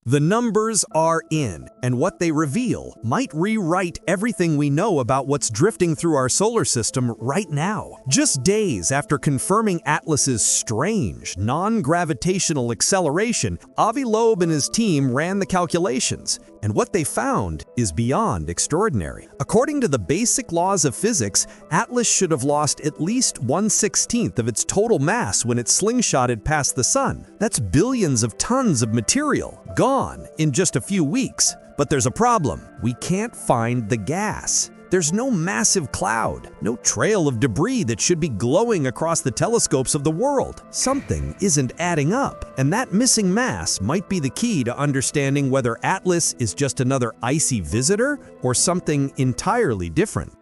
The numbers are in, and what they reveal might rewrite everything we know about what's drifting through our solar system right now. Just days after confirming Atlas's strange, non-gravitational acceleration, Avi Loeb and his team ran the calculations, and what they found is beyond extraordinary. According to the basic laws of physics, Atlas should have lost at least 1/16 of its total mass when it slingshotted past the sun. That's billions of tons of material, gone in just a few weeks. But there's a problem. We can't find the gas. There's no massive cloud, no trail of debris that should be glowing across the telescopes of the world. Something isn't adding up, and that missing mass might be the key to understanding whether Atlas is just another icy visitor or something entirely different.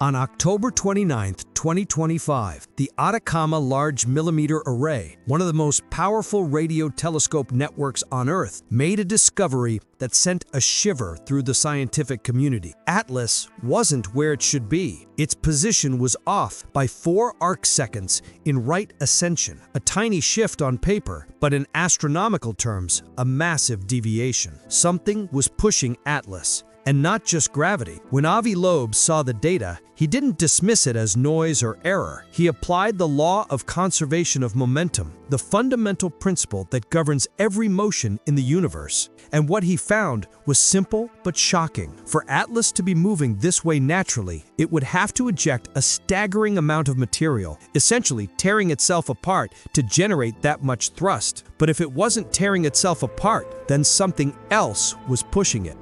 On October 29, 2025, the Atacama Large Millimeter Array, one of the most powerful radio telescope networks on Earth, made a discovery that sent a shiver through the scientific community. Atlas wasn't where it should be. Its position was off by 4 arcseconds in right ascension, a tiny shift on paper, but in astronomical terms, a massive deviation. Something was pushing Atlas. And not just gravity. When Avi Loeb saw the data, he didn't dismiss it as noise or error. He applied the law of conservation of momentum, the fundamental principle that governs every motion in the universe. And what he found was simple but shocking. For Atlas to be moving this way naturally, it would have to eject a staggering amount of material, essentially tearing itself apart to generate that much thrust. But if it wasn't tearing itself apart, then something else was pushing it.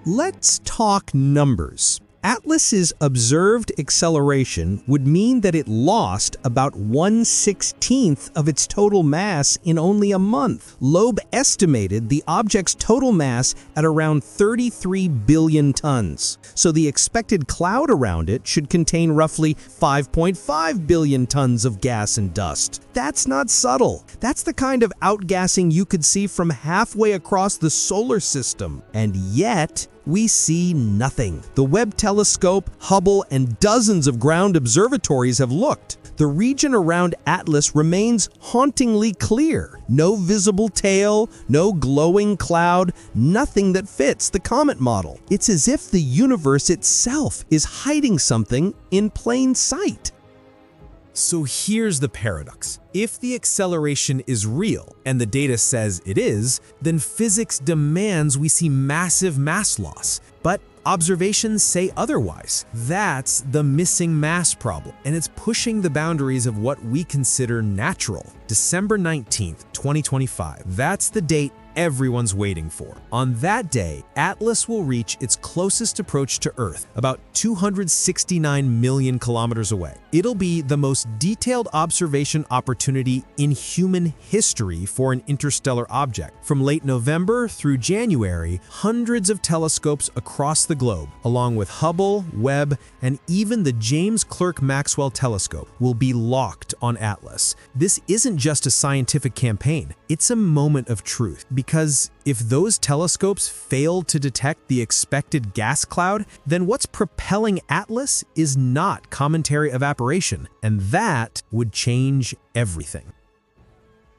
Let's talk numbers. Atlas's observed acceleration would mean that it lost about 1/16 of its total mass in only a month. Loeb estimated the object's total mass at around 33 billion tons. So the expected cloud around it should contain roughly 5.5 billion tons of gas and dust. That's not subtle. That's the kind of outgassing you could see from halfway across the solar system. And yet, we see nothing. The Webb telescope, Hubble, and dozens of ground observatories have looked. The region around Atlas remains hauntingly clear. No visible tail, no glowing cloud, nothing that fits the comet model. It's as if the universe itself is hiding something in plain sight. So here's the paradox. If the acceleration is real, and the data says it is, then physics demands we see massive mass loss. But observations say otherwise. That's the missing mass problem, and it's pushing the boundaries of what we consider natural. December 19th, 2025. That's the date everyone's waiting for. On that day, Atlas will reach its closest approach to Earth, about 269 million kilometers away. It'll be the most detailed observation opportunity in human history for an interstellar object. From late November through January, hundreds of telescopes across the globe, along with Hubble, Webb, and even the James Clerk Maxwell telescope, will be locked on Atlas. This isn't just a scientific campaign, it's a moment of truth. Because if those telescopes fail to detect the expected gas cloud, then what's propelling Atlas is not cometary evaporation, and that would change everything.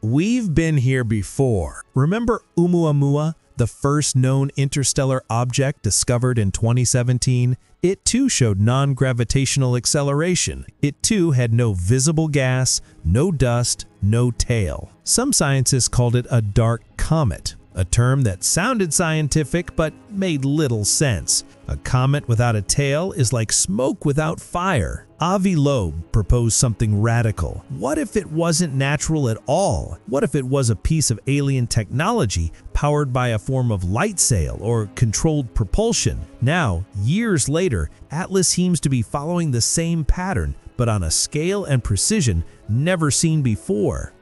We've been here before. Remember Oumuamua, the first known interstellar object discovered in 2017? It too showed non-gravitational acceleration. It too had no visible gas, no dust, no tail. Some scientists called it a dark comet, a term that sounded scientific but made little sense. A comet without a tail is like smoke without fire. Avi Loeb proposed something radical. What if it wasn't natural at all? What if it was a piece of alien technology powered by a form of light sail or controlled propulsion? Now, years later, Atlas seems to be following the same pattern, but on a scale and precision never seen before.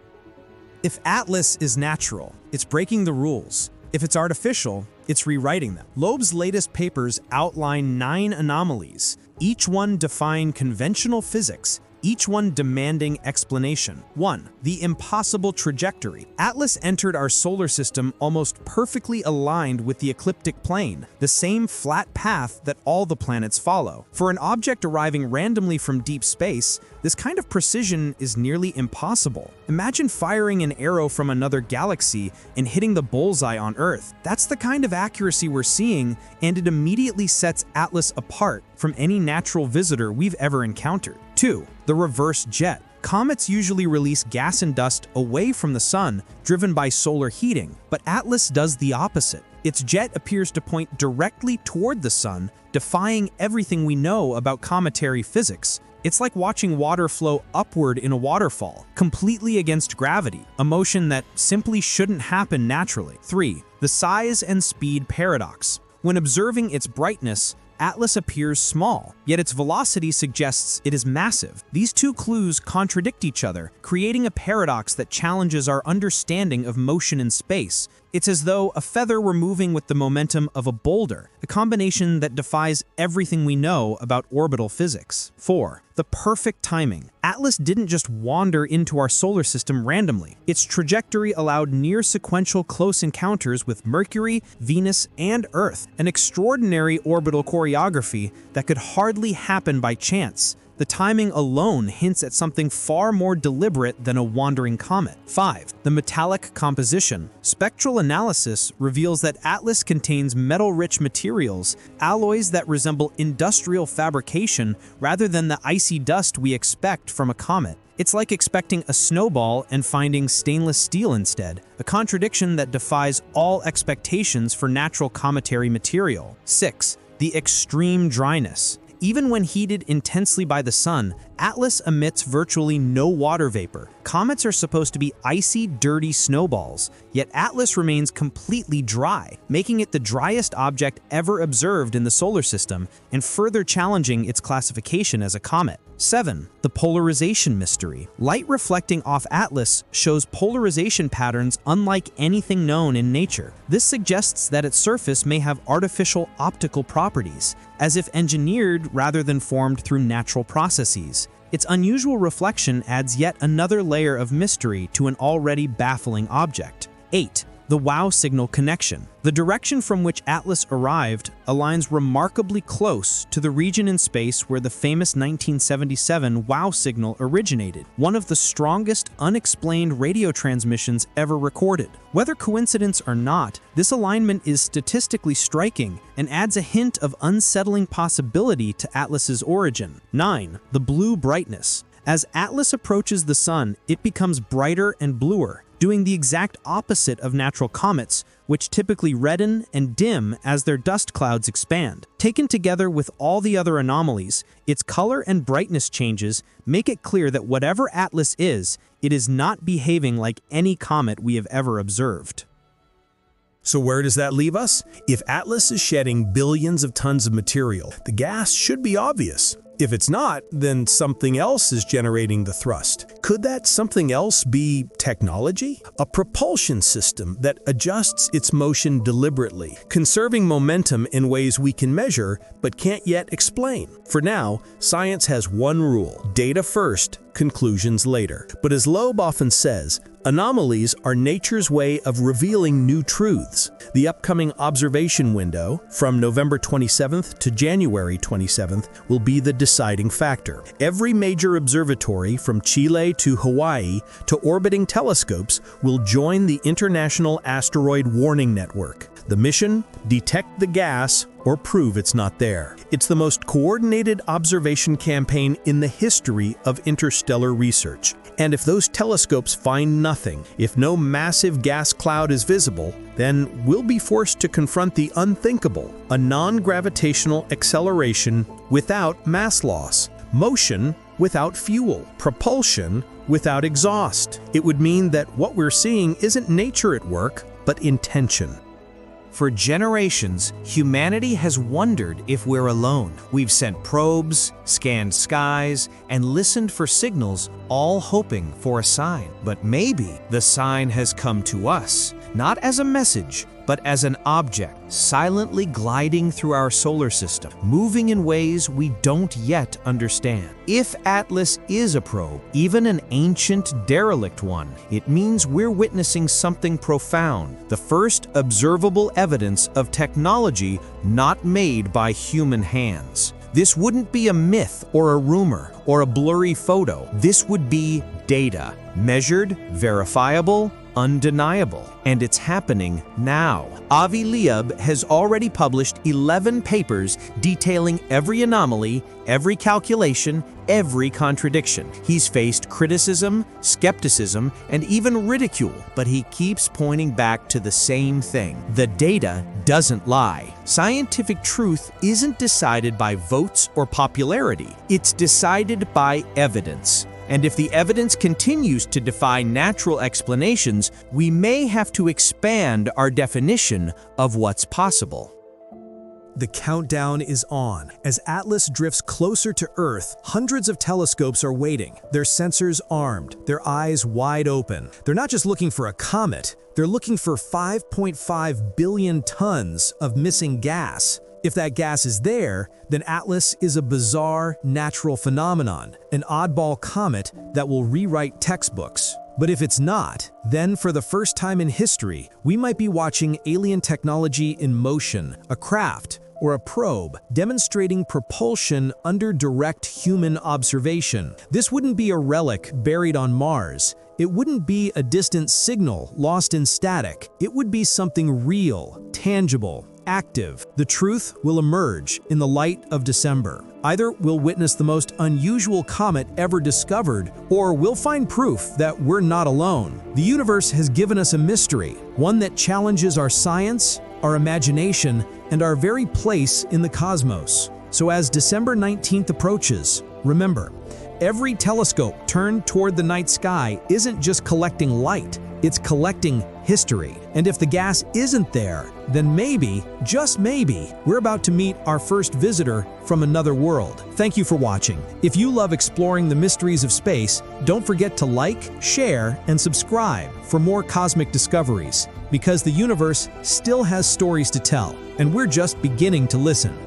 If Atlas is natural, it's breaking the rules. If it's artificial, it's rewriting them. Loeb's latest papers outline 9 anomalies, each one defying conventional physics, each one demanding explanation. 1. The impossible trajectory. Atlas entered our solar system almost perfectly aligned with the ecliptic plane, the same flat path that all the planets follow. For an object arriving randomly from deep space, this kind of precision is nearly impossible. Imagine firing an arrow from another galaxy and hitting the bullseye on Earth. That's the kind of accuracy we're seeing, and it immediately sets Atlas apart from any natural visitor we've ever encountered. 2. The reverse jet. Comets usually release gas and dust away from the sun, driven by solar heating, but Atlas does the opposite. Its jet appears to point directly toward the sun, defying everything we know about cometary physics. It's like watching water flow upward in a waterfall, completely against gravity, a motion that simply shouldn't happen naturally. 3. The size and speed paradox. When observing its brightness, Atlas appears small, yet its velocity suggests it is massive. These two clues contradict each other, creating a paradox that challenges our understanding of motion in space. It's as though a feather were moving with the momentum of a boulder, a combination that defies everything we know about orbital physics. 4. The perfect timing. Atlas didn't just wander into our solar system randomly. Its trajectory allowed near-sequential close encounters with Mercury, Venus, and Earth, an extraordinary orbital choreography that could hardly happen by chance. The timing alone hints at something far more deliberate than a wandering comet. 5. The metallic composition. Spectral analysis reveals that Atlas contains metal-rich materials, alloys that resemble industrial fabrication rather than the icy dust we expect from a comet. It's like expecting a snowball and finding stainless steel instead, a contradiction that defies all expectations for natural cometary material. 6. The extreme dryness. Even when heated intensely by the sun, Atlas emits virtually no water vapor. Comets are supposed to be icy, dirty snowballs, yet Atlas remains completely dry, making it the driest object ever observed in the solar system and further challenging its classification as a comet. 7. The polarization mystery. Light reflecting off Atlas shows polarization patterns unlike anything known in nature. This suggests that its surface may have artificial optical properties, as if engineered rather than formed through natural processes. Its unusual reflection adds yet another layer of mystery to an already baffling object. 8. The WOW signal connection. The direction from which Atlas arrived aligns remarkably close to the region in space where the famous 1977 WOW signal originated, one of the strongest unexplained radio transmissions ever recorded. Whether coincidence or not, this alignment is statistically striking and adds a hint of unsettling possibility to Atlas's origin. 9. The blue brightness. As Atlas approaches the sun, it becomes brighter and bluer, doing the exact opposite of natural comets, which typically redden and dim as their dust clouds expand. Taken together with all the other anomalies, its color and brightness changes make it clear that whatever Atlas is, it is not behaving like any comet we have ever observed. So where does that leave us? If Atlas is shedding billions of tons of material, the gas should be obvious. If it's not, then something else is generating the thrust. Could that something else be technology? A propulsion system that adjusts its motion deliberately, conserving momentum in ways we can measure but can't yet explain. For now, science has one rule: data first, conclusions later. But as Loeb often says, anomalies are nature's way of revealing new truths. The upcoming observation window, from November 27th to January 27th, will be the deciding factor. Every major observatory, from Chile to Hawaii to orbiting telescopes, will join the International Asteroid Warning Network. The mission? Detect the gas or prove it's not there. It's the most coordinated observation campaign in the history of interstellar research. And if those telescopes find nothing, if no massive gas cloud is visible, then we'll be forced to confront the unthinkable: a non-gravitational acceleration without mass loss, motion without fuel, propulsion without exhaust. It would mean that what we're seeing isn't nature at work, but intention. For generations, humanity has wondered if we're alone. We've sent probes, scanned skies, and listened for signals, all hoping for a sign. But maybe the sign has come to us, not as a message, but as an object silently gliding through our solar system, moving in ways we don't yet understand. If Atlas is a probe, even an ancient, derelict one, it means we're witnessing something profound, the first observable evidence of technology not made by human hands. This wouldn't be a myth or a rumor or a blurry photo. This would be data, measured, verifiable, undeniable, and it's happening now. Avi Loeb has already published 11 papers detailing every anomaly, every calculation, every contradiction. He's faced criticism, skepticism, and even ridicule, but he keeps pointing back to the same thing. The data doesn't lie. Scientific truth isn't decided by votes or popularity. It's decided by evidence. And if the evidence continues to defy natural explanations, we may have to expand our definition of what's possible. The countdown is on. As Atlas drifts closer to Earth, hundreds of telescopes are waiting, their sensors armed, their eyes wide open. They're not just looking for a comet, they're looking for 5.5 billion tons of missing gas. If that gas is there, then Atlas is a bizarre natural phenomenon, an oddball comet that will rewrite textbooks. But if it's not, then for the first time in history, we might be watching alien technology in motion, a craft or a probe demonstrating propulsion under direct human observation. This wouldn't be a relic buried on Mars. It wouldn't be a distant signal lost in static. It would be something real, tangible, active. The truth will emerge in the light of December. Either we'll witness the most unusual comet ever discovered, or we'll find proof that we're not alone. The universe has given us a mystery, one that challenges our science, our imagination, and our very place in the cosmos. So as December 19th approaches, remember, every telescope turned toward the night sky isn't just collecting light, it's collecting history. And if the gas isn't there, then maybe, just maybe, we're about to meet our first visitor from another world. Thank you for watching. If you love exploring the mysteries of space, don't forget to like, share, and subscribe for more cosmic discoveries, because the universe still has stories to tell, and we're just beginning to listen.